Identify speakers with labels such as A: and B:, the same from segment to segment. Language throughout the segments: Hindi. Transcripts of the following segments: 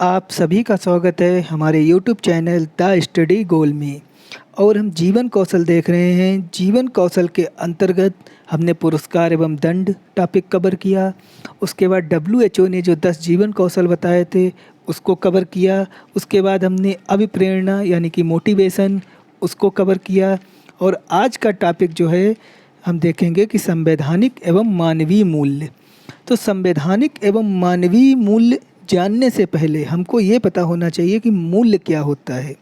A: आप सभी का स्वागत है हमारे यूट्यूब चैनल द स्टडी गोल में। और हम जीवन कौशल देख रहे हैं। जीवन कौशल के अंतर्गत हमने पुरस्कार एवं दंड टॉपिक कवर किया। उसके बाद WHO ने जो 10 जीवन कौशल बताए थे उसको कवर किया। उसके बाद हमने अभिप्रेरणा यानी कि मोटिवेशन उसको कवर किया। और आज का टॉपिक जो है हम देखेंगे कि संवैधानिक एवं मानवीय मूल्य। तो संवैधानिक एवं मानवीय मूल्य जानने से पहले हमको ये पता होना चाहिए कि मूल्य क्या होता है।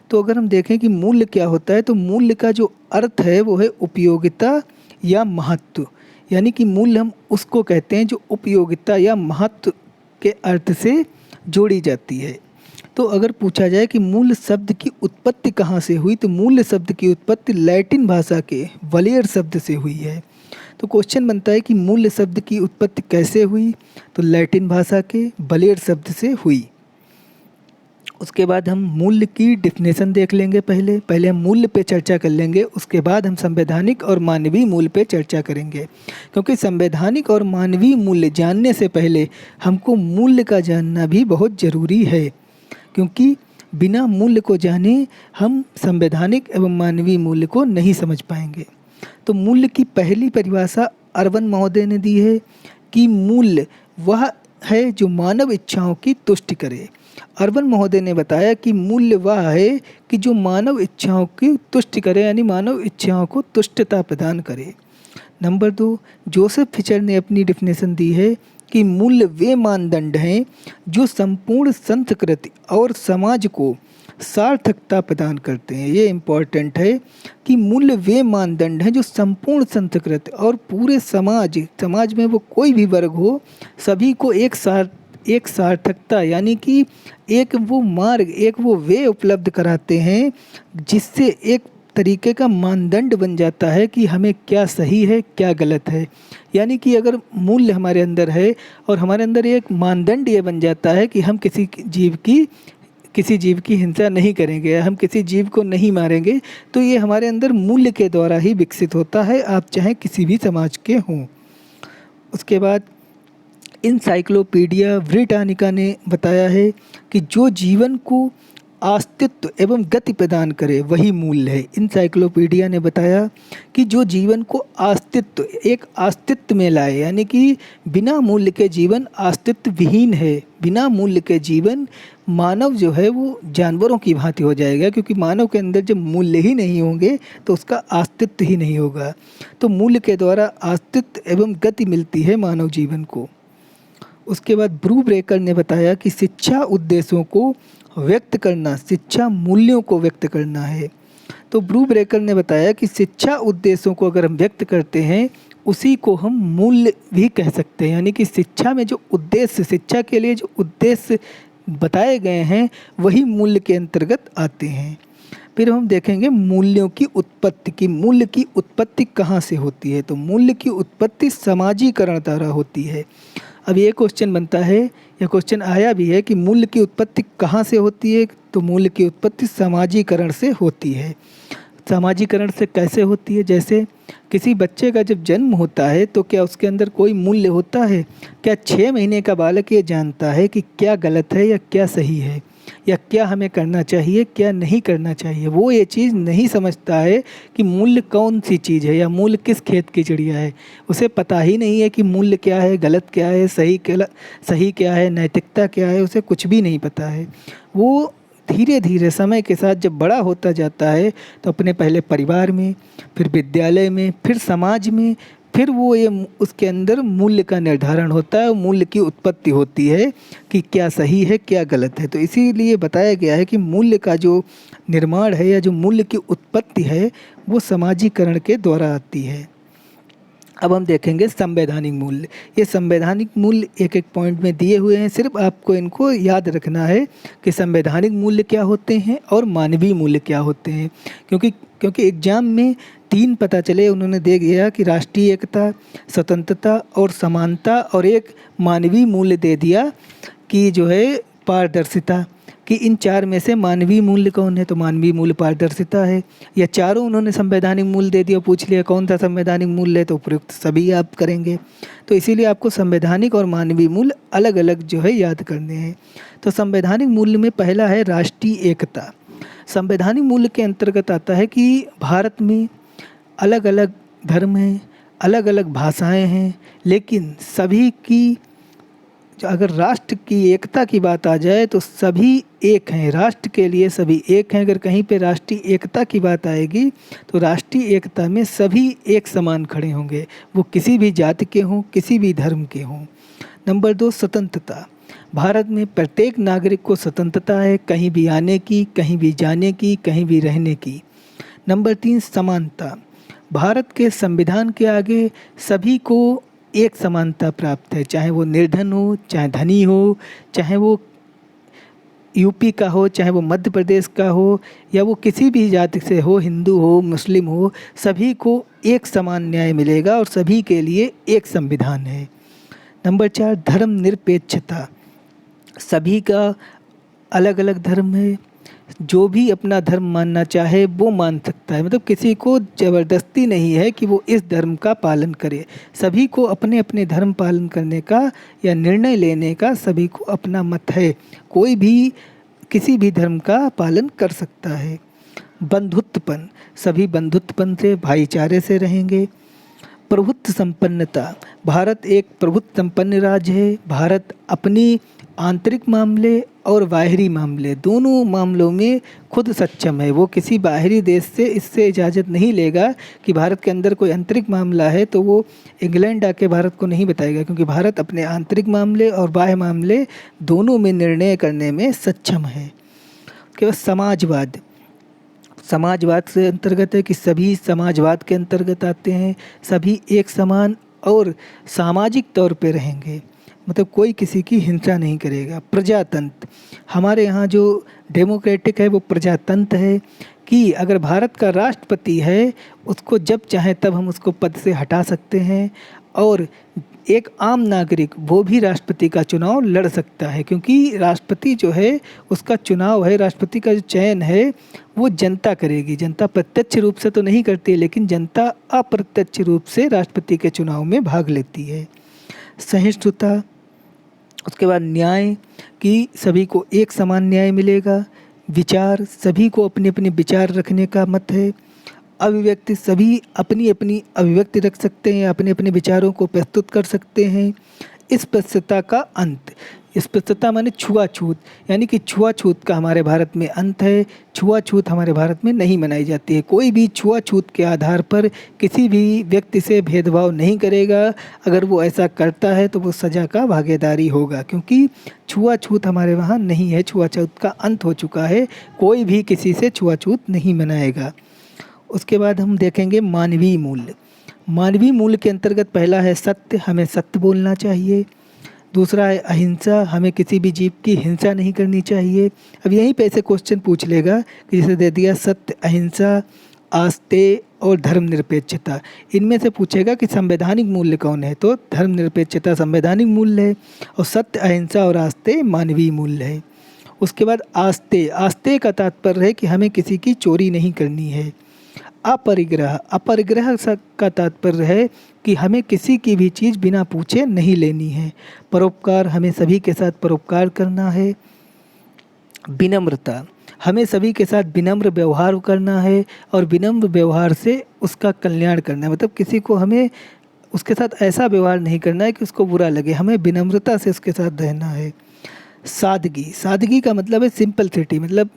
A: तो अगर हम देखें कि मूल्य क्या होता है तो मूल्य का जो अर्थ है वो है उपयोगिता या महत्व। यानी कि मूल्य हम उसको कहते हैं जो उपयोगिता या महत्व के अर्थ से जोड़ी जाती है। तो अगर पूछा जाए कि मूल्य शब्द की उत्पत्ति कहाँ से हुई तो मूल्य शब्द की उत्पत्ति लैटिन भाषा के वलियर शब्द से हुई है। तो क्वेश्चन बनता है कि मूल्य शब्द की उत्पत्ति कैसे हुई तो लैटिन भाषा के वलियर शब्द से हुई। उसके बाद हम मूल्य की डिफिनेशन देख लेंगे। पहले हम मूल्य पे चर्चा कर लेंगे। उसके बाद हम संवैधानिक और मानवीय मूल्य पे चर्चा करेंगे, क्योंकि संवैधानिक और मानवीय मूल्य जानने से पहले हमको मूल्य का जानना भी बहुत ज़रूरी है, क्योंकि बिना मूल्य को जाने हम संवैधानिक एवं मानवीय मूल्य को नहीं समझ पाएंगे। तो मूल्य की पहली परिभाषा अरविंद महोदय ने दी है कि मूल्य वह है जो मानव इच्छाओं की तुष्टि करे। अरविंद महोदय ने बताया कि मूल्य वह है कि जो मानव इच्छाओं की तुष्टि करे, यानी मानव इच्छाओं को तुष्टता प्रदान करे। नंबर 2, जोसेफ फिशर ने अपनी डिफिनेशन दी है कि मूल्य वे मानदंड हैं जो संपूर्ण संस्कृति और समाज को सार्थकता प्रदान करते हैं। ये इम्पॉर्टेंट है कि मूल्य वे मानदंड हैं जो संपूर्ण संस्कृति और पूरे समाज में वो कोई भी वर्ग हो, सभी को एक सार्थकता यानी कि एक वो मार्ग, एक वो वे उपलब्ध कराते हैं जिससे एक तरीके का मानदंड बन जाता है कि हमें क्या सही है क्या गलत है। यानी कि अगर मूल्य हमारे अंदर है और हमारे अंदर एक मानदंड ये बन जाता है कि हम किसी जीव की हिंसा नहीं करेंगे, हम किसी जीव को नहीं मारेंगे, तो ये हमारे अंदर मूल्य के द्वारा ही विकसित होता है, आप चाहे किसी भी समाज के हों। उसके बाद इनसाइक्लोपीडिया ब्रिटानिका ने बताया है कि जो जीवन को अस्तित्व एवं गति प्रदान करे वही मूल्य है। इनसाइक्लोपीडिया ने बताया कि जो जीवन को अस्तित्व में लाए, यानी कि बिना मूल्य के जीवन अस्तित्व विहीन है। बिना मूल्य के जीवन मानव जो है वो जानवरों की भांति हो जाएगा, क्योंकि मानव के अंदर जब मूल्य ही नहीं होंगे तो उसका अस्तित्व ही नहीं होगा। तो मूल्य के द्वारा अस्तित्व एवं गति मिलती है मानव जीवन को। उसके बाद ब्रू ब्रेकर ने बताया कि शिक्षा उद्देश्यों को व्यक्त करना शिक्षा मूल्यों को व्यक्त करना है। तो ब्रू ब्रेकर ने बताया कि शिक्षा उद्देश्यों को अगर हम व्यक्त करते हैं उसी को हम मूल्य भी कह सकते हैं। यानी कि शिक्षा में जो उद्देश्य, शिक्षा के लिए जो उद्देश्य बताए गए हैं वही मूल्य के अंतर्गत आते हैं। फिर हम देखेंगे मूल्यों की उत्पत्ति की मूल्य की उत्पत्ति कहाँ से होती है। तो मूल्य की उत्पत्ति समाजीकरण द्वारा होती है। अब ये क्वेश्चन बनता है, यह क्वेश्चन आया भी है कि मूल्य की उत्पत्ति कहाँ से होती है। तो मूल्य की उत्पत्ति समाजीकरण से होती है। समाजीकरण से कैसे होती है? जैसे किसी बच्चे का जब जन्म होता है तो क्या उसके अंदर कोई मूल्य होता है? क्या 6 महीने का बालक ये जानता है कि क्या गलत है या क्या सही है, या क्या हमें करना चाहिए क्या नहीं करना चाहिए? वो ये चीज़ नहीं समझता है कि मूल्य कौन सी चीज़ है या मूल्य किस खेत की चिड़िया है। उसे पता ही नहीं है कि मूल्य क्या है, गलत क्या है, सही क्या है, नैतिकता क्या है, उसे कुछ भी नहीं पता है। वो धीरे धीरे समय के साथ जब बड़ा होता जाता है तो अपने पहले परिवार में, फिर विद्यालय में, फिर समाज में, फिर वो ये उसके अंदर मूल्य का निर्धारण होता है, मूल्य की उत्पत्ति होती है कि क्या सही है क्या गलत है। तो इसीलिए बताया गया है कि मूल्य का जो निर्माण है या जो मूल्य की उत्पत्ति है वो समाजीकरण के द्वारा आती है। अब हम देखेंगे संवैधानिक मूल्य। ये संवैधानिक मूल्य एक एक पॉइंट में दिए हुए हैं, सिर्फ आपको इनको याद रखना है कि संवैधानिक मूल्य क्या होते हैं और मानवीय मूल्य क्या होते हैं। क्योंकि एग्जाम में 3 पता चले, उन्होंने दे दिया कि राष्ट्रीय एकता, स्वतंत्रता और समानता, और एक मानवीय मूल्य दे दिया कि जो है पारदर्शिता। कि इन चार में से मानवीय मूल्य कौन है, तो मानवीय मूल्य पारदर्शिता है। या चारों उन्होंने संवैधानिक मूल्य दे दिया, पूछ लिया कौन सा संवैधानिक मूल्य है, तो उपयुक्त सभी आप करेंगे। तो इसीलिए आपको संवैधानिक और मानवीय मूल्य अलग अलग जो है याद करने हैं। तो संवैधानिक मूल्य में पहला है राष्ट्रीय एकता। संवैधानिक मूल्य के अंतर्गत आता है कि भारत में अलग अलग धर्म हैं, अलग अलग भाषाएं हैं, लेकिन सभी की अगर राष्ट्र की एकता की बात आ जाए तो सभी एक हैं, राष्ट्र के लिए सभी एक हैं। अगर कहीं पे राष्ट्रीय एकता की बात आएगी तो राष्ट्रीय एकता में सभी एक समान खड़े होंगे, वो किसी भी जाति के हों, किसी भी धर्म के हों। नंबर 2 स्वतंत्रता। भारत में प्रत्येक नागरिक को स्वतंत्रता है, कहीं भी आने की, कहीं भी जाने की, कहीं भी रहने की। नंबर 3 समानता। भारत के संविधान के आगे सभी को एक समानता प्राप्त है, चाहे वो निर्धन हो, चाहे धनी हो, चाहे वो यूपी का हो, चाहे वो मध्य प्रदेश का हो, या वो किसी भी जाति से हो, हिंदू हो, मुस्लिम हो, सभी को एक समान न्याय मिलेगा और सभी के लिए एक संविधान है। नंबर 4 धर्मनिरपेक्षता। सभी का अलग अलग धर्म है, जो भी अपना धर्म मानना चाहे वो मान सकता है, मतलब किसी को ज़बरदस्ती नहीं है कि वो इस धर्म का पालन करे। सभी को अपने अपने धर्म पालन करने का या निर्णय लेने का सभी को अपना मत है, कोई भी किसी भी धर्म का पालन कर सकता है। बंधुत्वपन। सभी बंधुत्वपन से, भाईचारे से रहेंगे। प्रभुत्व संपन्नता। भारत एक प्रभुत्व संपन्न राज्य है। भारत अपनी आंतरिक मामले और बाहरी मामले दोनों मामलों में खुद सक्षम है। वो किसी बाहरी देश से इससे इजाज़त नहीं लेगा कि भारत के अंदर कोई आंतरिक मामला है तो वो इंग्लैंड आके भारत को नहीं बताएगा, क्योंकि भारत अपने आंतरिक मामले और बाह्य मामले दोनों में निर्णय करने में सक्षम है। उसके बाद समाजवाद। समाजवाद से अंतर्गत है कि सभी समाजवाद के अंतर्गत आते हैं, सभी एक समान और सामाजिक तौर पे रहेंगे, मतलब कोई किसी की हिंसा नहीं करेगा। प्रजातंत्र। हमारे यहाँ जो डेमोक्रेटिक है वो प्रजातंत्र है कि अगर भारत का राष्ट्रपति है उसको जब चाहे तब हम उसको पद से हटा सकते हैं, और एक आम नागरिक वो भी राष्ट्रपति का चुनाव लड़ सकता है, क्योंकि राष्ट्रपति जो है उसका चुनाव है, राष्ट्रपति का जो चयन है वो जनता करेगी। जनता प्रत्यक्ष रूप से तो नहीं करती, लेकिन जनता अप्रत्यक्ष रूप से राष्ट्रपति के चुनाव में भाग लेती है। सहिष्णुता। उसके बाद न्याय कि सभी को एक समान न्याय मिलेगा। विचार। सभी को अपने अपने विचार रखने का मत है। अभिव्यक्ति। सभी अपनी अपनी अभिव्यक्ति रख सकते हैं, अपने अपने विचारों को प्रस्तुत कर सकते हैं। स्पृश्यता का अंत। स्पृश्यता माने छुआछूत, यानी कि छुआछूत का हमारे भारत में अंत है। छुआछूत हमारे भारत में नहीं मनाई जाती है। कोई भी छुआछूत के आधार पर किसी भी व्यक्ति से भेदभाव नहीं करेगा। अगर वो ऐसा करता है तो वो सज़ा का भागीदारी होगा, क्योंकि छुआछूत हमारे वहाँ नहीं है। छुआछूत का अंत हो चुका है, कोई भी किसी से छुआछूत नहीं मनाएगा। उसके बाद हम देखेंगे मानवीय मूल्य। मानवीय मूल्य के अंतर्गत पहला है सत्य, हमें सत्य बोलना चाहिए। दूसरा है अहिंसा, हमें किसी भी जीव की हिंसा नहीं करनी चाहिए। अब यहीं पे ऐसे क्वेश्चन पूछ लेगा कि जैसे दे दिया सत्य, अहिंसा, आस्थे और धर्मनिरपेक्षता। इनमें से पूछेगा कि संवैधानिक मूल्य कौन है, तो धर्मनिरपेक्षता संवैधानिक मूल्य है और सत्य, अहिंसा और आस्थे मानवीय मूल्य है। उसके बाद आस्थे। आस्थे का तात्पर्य है कि हमें किसी की चोरी नहीं करनी है। अपरिग्रह। अपरिग्रह का तात्पर्य है कि हमें किसी की भी चीज़ बिना पूछे नहीं लेनी है। परोपकार। हमें सभी के साथ परोपकार करना है। विनम्रता। हमें सभी के साथ विनम्र व्यवहार करना है और विनम्र व्यवहार से उसका कल्याण करना है, मतलब किसी को हमें उसके साथ ऐसा व्यवहार नहीं करना है कि उसको बुरा लगे, हमें विनम्रता से उसके साथ रहना है। सादगी। सादगी का मतलब है सिंपलिसिटी, मतलब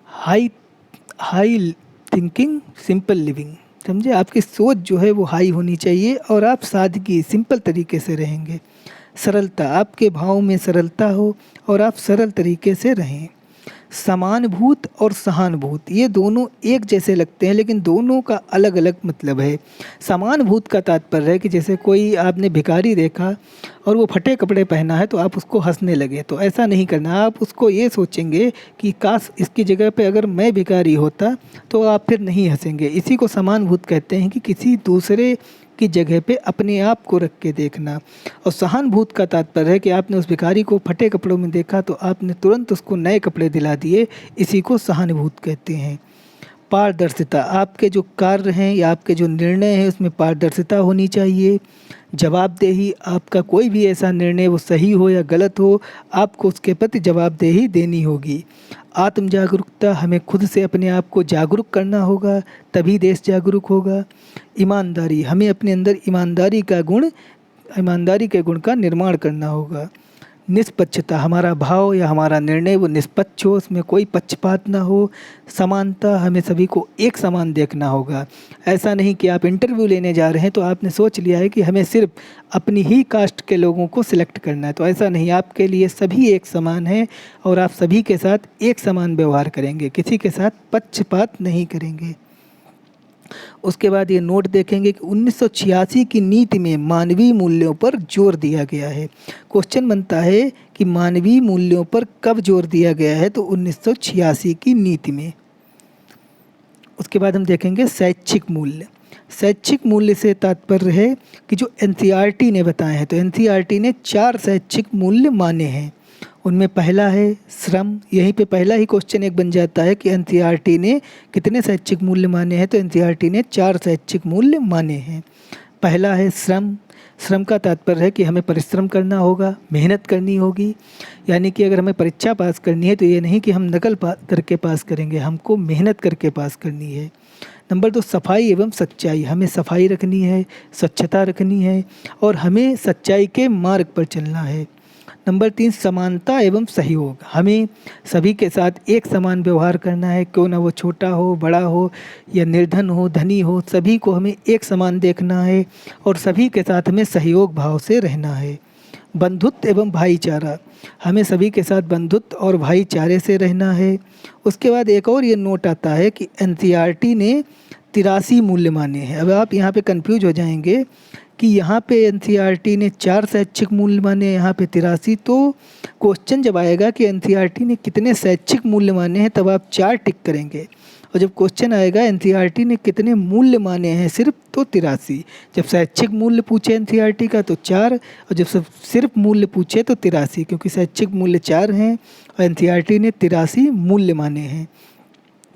A: हाई थिंकिंग सिंपल लिविंग। समझे, आपकी सोच जो है वो हाई होनी चाहिए और आप सादगी सिंपल तरीके से रहेंगे। सरलता। आपके भाव में सरलता हो और आप सरल तरीके से रहें। समानुभूत और सहानुभूत, ये दोनों एक जैसे लगते हैं लेकिन दोनों का अलग अलग मतलब है। समानुभूत का तात्पर्य है कि जैसे कोई आपने भिखारी देखा और वो फटे कपड़े पहना है तो आप उसको हंसने लगे, तो ऐसा नहीं करना। आप उसको ये सोचेंगे कि काश इसकी जगह पे अगर मैं भिखारी होता, तो आप फिर नहीं हंसेंगे। इसी को समानुभूत कहते हैं कि किसी दूसरे की जगह पे अपने आप को रख के देखना। और सहानुभूत का तात्पर्य है कि आपने उस भिखारी को फटे कपड़ों में देखा तो आपने तुरंत उसको नए कपड़े दिला दिए, इसी को सहानुभूत कहते हैं। पारदर्शिता, आपके जो कार्य हैं या आपके जो निर्णय हैं उसमें पारदर्शिता होनी चाहिए। जवाबदेही, आपका कोई भी ऐसा निर्णय वो सही हो या गलत हो, आपको उसके प्रति जवाबदेही देनी होगी। आत्म जागरूकता, हमें खुद से अपने आप को जागरूक करना होगा, तभी देश जागरूक होगा। ईमानदारी, हमें अपने अंदर ईमानदारी के गुण का निर्माण करना होगा। निष्पक्षता, हमारा भाव या हमारा निर्णय वो निष्पक्ष हो, उसमें कोई पक्षपात ना हो। समानता, हमें सभी को एक समान देखना होगा। ऐसा नहीं कि आप इंटरव्यू लेने जा रहे हैं तो आपने सोच लिया है कि हमें सिर्फ अपनी ही कास्ट के लोगों को सिलेक्ट करना है, तो ऐसा नहीं, आपके लिए सभी एक समान हैं और आप सभी के साथ एक समान व्यवहार करेंगे, किसी के साथ पक्षपात नहीं करेंगे। उसके बाद ये नोट देखेंगे कि 1986 की नीति में मानवीय मूल्यों पर जोर दिया गया है। क्वेश्चन बनता है कि मानवीय मूल्यों पर कब जोर दिया गया है, तो 1986 की नीति में। उसके बाद हम देखेंगे शैक्षिक मूल्य। शैक्षिक मूल्य से तात्पर्य है कि जो एनसीईआरटी ने बताए हैं, तो एनसीईआरटी ने 4 शैक्षिक मूल्य माने हैं। उनमें पहला है श्रम। यहीं पे पहला ही क्वेश्चन एक बन जाता है कि एनसीईआरटी ने कितने शैक्षिक मूल्य माने हैं, तो एनसीईआरटी ने 4 शैक्षिक मूल्य माने हैं। पहला है श्रम। श्रम का तात्पर्य है कि हमें परिश्रम करना होगा, मेहनत करनी होगी। यानी कि अगर हमें परीक्षा पास करनी है तो ये नहीं कि हम नकल करके पास करेंगे, हमको मेहनत करके पास करनी है। नंबर 2 सफाई एवं सच्चाई, हमें सफाई रखनी है, स्वच्छता रखनी है और हमें सच्चाई के मार्ग पर चलना है। नंबर 3 समानता एवं सहयोग, हमें सभी के साथ एक समान व्यवहार करना है, क्यों ना वो छोटा हो, बड़ा हो या निर्धन हो, धनी हो, सभी को हमें एक समान देखना है और सभी के साथ हमें सहयोग भाव से रहना है। बंधुत्व एवं भाईचारा, हमें सभी के साथ बंधुत्व और भाईचारे से रहना है। उसके बाद एक और ये नोट आता है कि एनसीईआरटी ने 83 मूल्य माने हैं। अब आप यहाँ पे कंफ्यूज हो जाएंगे कि यहाँ पे एनसीईआरटी ने 4 शैक्षिक मूल्य माने, यहाँ पे 83, तो क्वेश्चन जब आएगा कि एनसीईआरटी ने कितने शैक्षिक मूल्य माने हैं तब आप 4 टिक करेंगे, और जब क्वेश्चन आएगा एनसीईआरटी ने कितने मूल्य माने हैं सिर्फ, तो 83। जब शैक्षिक मूल्य पूछे एनसीईआरटी का तो 4, और जब सिर्फ मूल्य पूछे तो 83, क्योंकि शैक्षिक मूल्य 4 हैं और एनसीईआरटी ने 83 मूल्य माने हैं।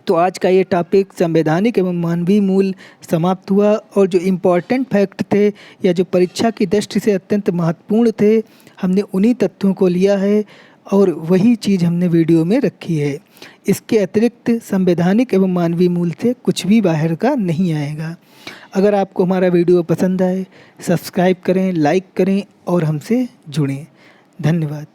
A: तो आज का ये टॉपिक संवैधानिक एवं मानवीय मूल्य समाप्त हुआ, और जो इम्पोर्टेंट फैक्ट थे या जो परीक्षा की दृष्टि से अत्यंत महत्वपूर्ण थे, हमने उन्हीं तथ्यों को लिया है और वही चीज़ हमने वीडियो में रखी है। इसके अतिरिक्त संवैधानिक एवं मानवीय मूल्य से कुछ भी बाहर का नहीं आएगा। अगर आपको हमारा वीडियो पसंद आए, सब्सक्राइब करें, लाइक करें और हमसे जुड़ें। धन्यवाद।